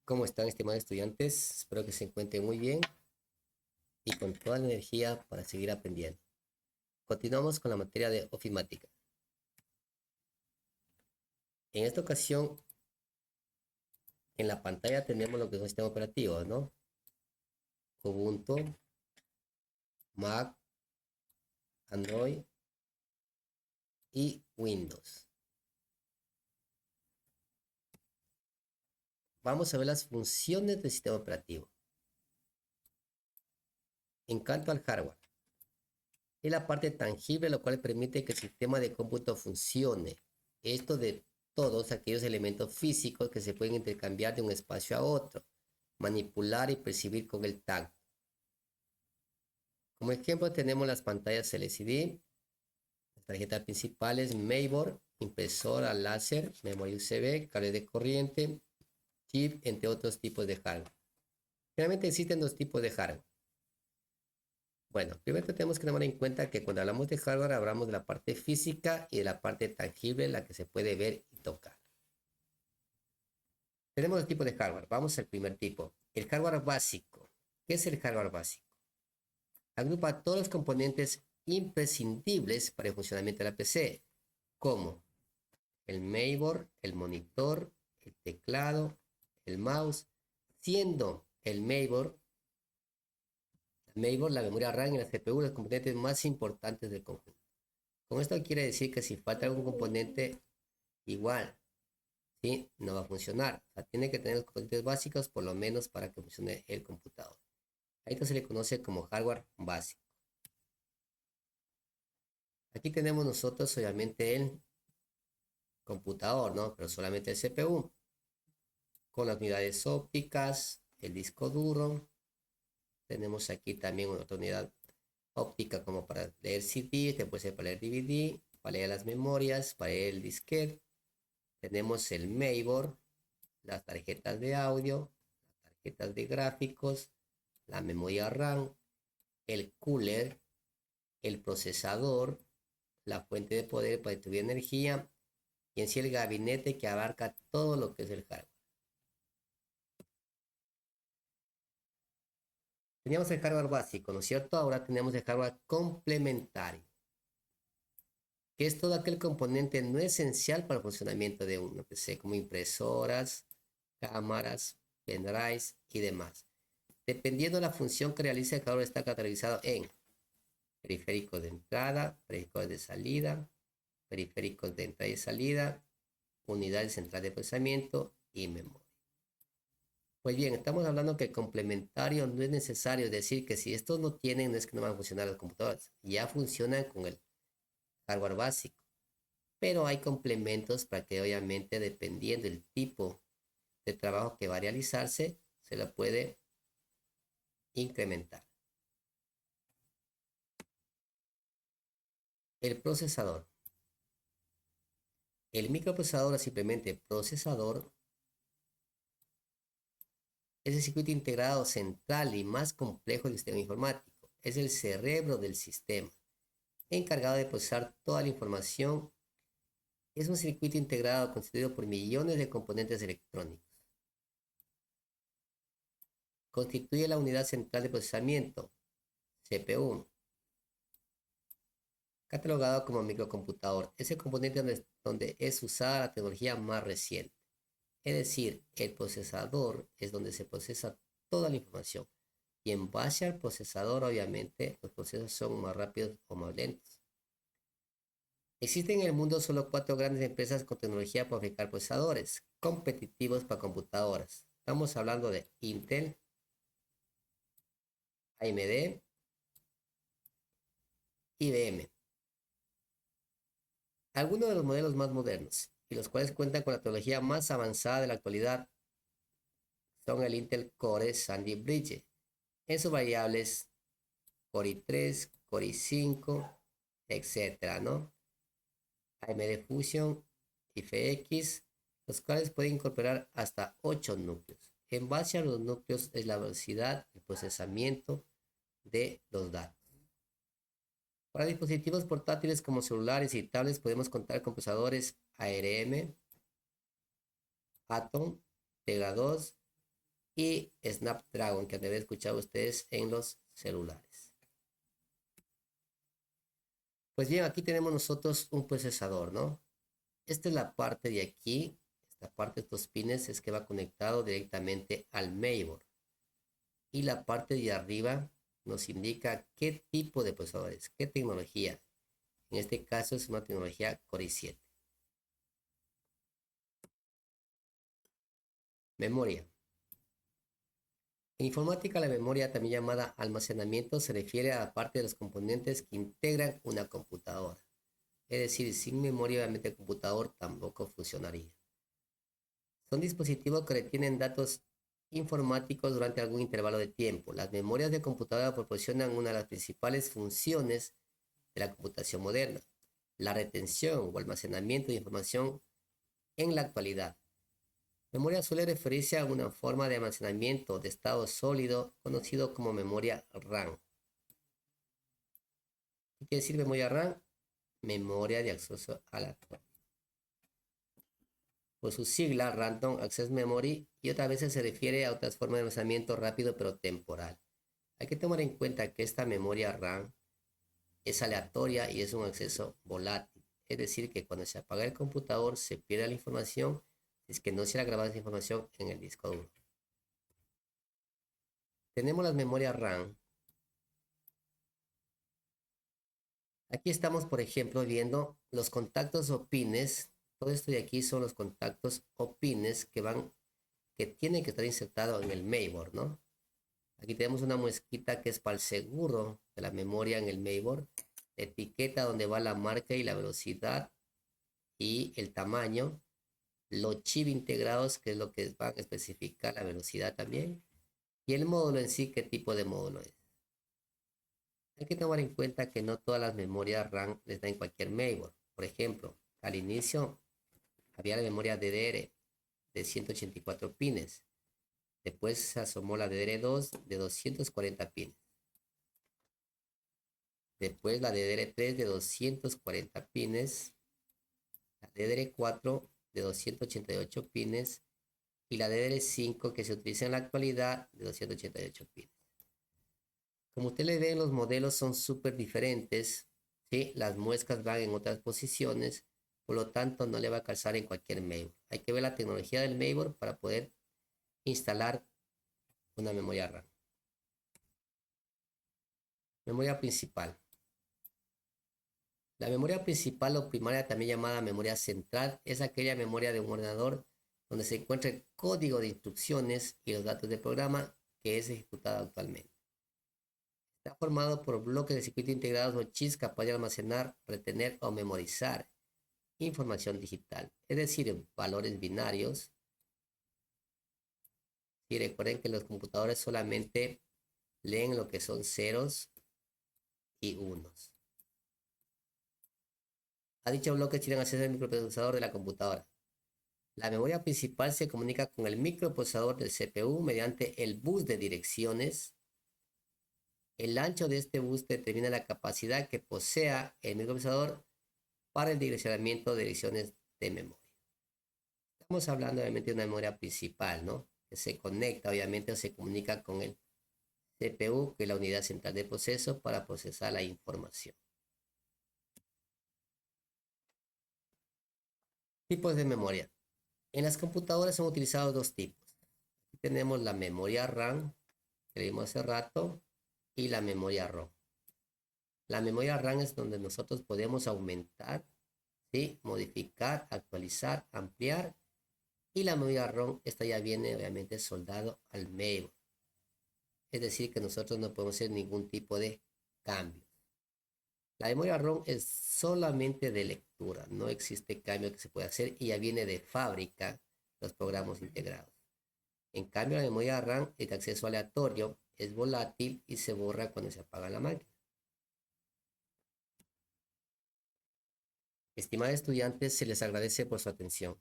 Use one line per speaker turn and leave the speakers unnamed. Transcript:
¿Cómo están, estimados estudiantes? Espero que se encuentren muy bien y con toda la energía para seguir aprendiendo. Continuamos con la materia de ofimática. En esta ocasión, en la pantalla tenemos lo que es un sistema operativo, ¿no? Ubuntu, Mac, Android y Windows. Vamos a ver las funciones del sistema operativo. En cuanto al hardware, es la parte tangible, lo cual permite que el sistema de cómputo funcione. Esto de todos aquellos elementos físicos que se pueden intercambiar de un espacio a otro, manipular y percibir con el tacto. Como ejemplo tenemos las pantallas LCD, las tarjetas principales, mainboard, impresora láser, memoria USB, cable de corriente, chip, entre otros tipos de hardware. Realmente existen dos tipos de hardware. Bueno, primero tenemos que tomar en cuenta que cuando hablamos de hardware hablamos de la parte física y de la parte tangible, la que se puede ver y tocar. Tenemos dos tipos de hardware. Vamos al primer tipo, el hardware básico. ¿Qué es el hardware básico? Agrupa todos los componentes imprescindibles para el funcionamiento de la PC, como el mainboard, el monitor, el teclado, el mouse, siendo el mainboard, la memoria RAM y la CPU los componentes más importantes del conjunto. Con esto quiere decir que si falta algún componente, igual, ¿sí? No va a funcionar. O sea, tiene que tener los componentes básicos por lo menos para que funcione el computador. A esto se le conoce como hardware básico. Aquí tenemos nosotros obviamente el computador, ¿no? Pero solamente el CPU, con las unidades ópticas, el disco duro. Tenemos aquí también otra unidad óptica como para leer CD, que puede ser para leer DVD, para leer las memorias, para leer el disquete. Tenemos el mainboard, las tarjetas de audio, las tarjetas de gráficos, la memoria RAM, el cooler, el procesador, la fuente de poder para distribuir energía y en sí el gabinete que abarca todo lo que es el hardware. Teníamos el hardware básico, ¿no es cierto? Ahora tenemos el hardware complementario, que es todo aquel componente no esencial para el funcionamiento de una PC, como impresoras, cámaras, pendrives y demás. Dependiendo de la función que realice, el hardware está categorizado en periféricos de entrada, periféricos de salida, periféricos de entrada y salida, unidades central de procesamiento y memoria. Pues bien, estamos hablando que el complementario no es necesario, es decir, que si estos no tienen, no es que no van a funcionar los computadores, ya funcionan con el hardware básico. Pero hay complementos para que obviamente dependiendo del tipo de trabajo que va a realizarse, se lo puede incrementar. El procesador. El microprocesador o simplemente procesador es el circuito integrado central y más complejo del sistema informático. Es el cerebro del sistema, encargado de procesar toda la información. Es un circuito integrado constituido por millones de componentes electrónicos. Constituye la unidad central de procesamiento, CPU, catalogado como microcomputador. Es el componente donde es usada la tecnología más reciente. Es decir, el procesador es donde se procesa toda la información. Y en base al procesador, obviamente, los procesos son más rápidos o más lentos. Existen en el mundo solo 4 grandes empresas con tecnología para fabricar procesadores competitivos para computadoras. Estamos hablando de Intel, AMD, IBM. Algunos de los modelos más modernos y los cuales cuentan con la tecnología más avanzada de la actualidad son el Intel Core Sandy Bridge en sus variables Core i3, Core i5, etcétera, ¿no? AMD Fusion y FX, los cuales pueden incorporar hasta 8 núcleos. En base a los núcleos es la velocidad de procesamiento de los datos. Para dispositivos portátiles como celulares y tablets podemos contar con procesadores ARM, Atom, Tegra 2 y Snapdragon, que deben escuchar ustedes en los celulares. Pues bien, aquí tenemos nosotros un procesador, ¿no? Esta es la parte de aquí, esta parte de estos pines es que va conectado directamente al mainboard. Y la parte de arriba nos indica qué tipo de procesadores, qué tecnología. En este caso es una tecnología Core i7. Memoria. En informática, la memoria, también llamada almacenamiento, se refiere a la parte de los componentes que integran una computadora. Es decir, sin memoria, obviamente el computador tampoco funcionaría. Son dispositivos que retienen datos informáticos durante algún intervalo de tiempo. Las memorias de computadora proporcionan una de las principales funciones de la computación moderna, la retención o almacenamiento de información en la actualidad. Memoria suele referirse a una forma de almacenamiento de estado sólido conocido como memoria RAM. ¿Qué quiere decir memoria RAM? Memoria de acceso a la actualidad. Por su sigla, Random Access Memory, y otras veces se refiere a otras formas de almacenamiento rápido pero temporal. Hay que tomar en cuenta que esta memoria RAM es aleatoria y es un acceso volátil. Es decir, que cuando se apaga el computador se pierde la información, es que no se ha grabado esa información en el disco duro. Tenemos las memorias RAM. Aquí estamos, por ejemplo, viendo los contactos o pines. Todo esto de aquí son los contactos o pines que tienen que estar insertados en el mainboard, ¿no? Aquí tenemos una muesquita que es para el seguro de la memoria en el mainboard. La etiqueta donde va la marca y la velocidad y el tamaño. Los chips integrados, que es lo que van a especificar la velocidad también. Y el módulo en sí, qué tipo de módulo es. Hay que tomar en cuenta que no todas las memorias RAM les dan en cualquier mainboard. Por ejemplo, al inicio había la memoria DDR de 184 pines. Después se asomó la DDR2 de 240 pines. Después la DDR3 de 240 pines. La DDR4 de 288 pines. Y la DDR5 que se utiliza en la actualidad de 288 pines. Como ustedes ven, los modelos son súper diferentes, ¿sí? Las muescas van en otras posiciones, por lo tanto no le va a calzar en cualquier mainboard. Hay que ver la tecnología del mainboard para poder instalar una memoria RAM. Memoria principal. La memoria principal o primaria, también llamada memoria central, es aquella memoria de un ordenador donde se encuentra el código de instrucciones y los datos del programa que es ejecutado actualmente. Está formado por bloques de circuito integrados o chips capaces de almacenar, retener o memorizar información digital, es decir, valores binarios. Y recuerden que los computadores solamente leen lo que son ceros y unos. A dicho bloque tienen acceso al microprocesador de la computadora. La memoria principal se comunica con el microprocesador del CPU mediante el bus de direcciones. El ancho de este bus determina la capacidad que posea el microprocesador para el direccionamiento de direcciones de memoria. Estamos hablando obviamente de una memoria principal, ¿no? Que se conecta obviamente o se comunica con el CPU, que es la unidad central de proceso, para procesar la información. Tipos de memoria. En las computadoras son utilizados dos tipos. Aquí tenemos la memoria RAM, que vimos hace rato, y la memoria ROM. La memoria RAM es donde nosotros podemos aumentar, ¿sí? Modificar, actualizar, ampliar. Y la memoria ROM, esta ya viene obviamente soldado al mainboard. Es decir, que nosotros no podemos hacer ningún tipo de cambio. La memoria ROM es solamente de lectura, no existe cambio que se pueda hacer y ya viene de fábrica los programas integrados. En cambio, la memoria RAM es de acceso aleatorio, es volátil y se borra cuando se apaga la máquina. Estimados estudiantes, se les agradece por su atención.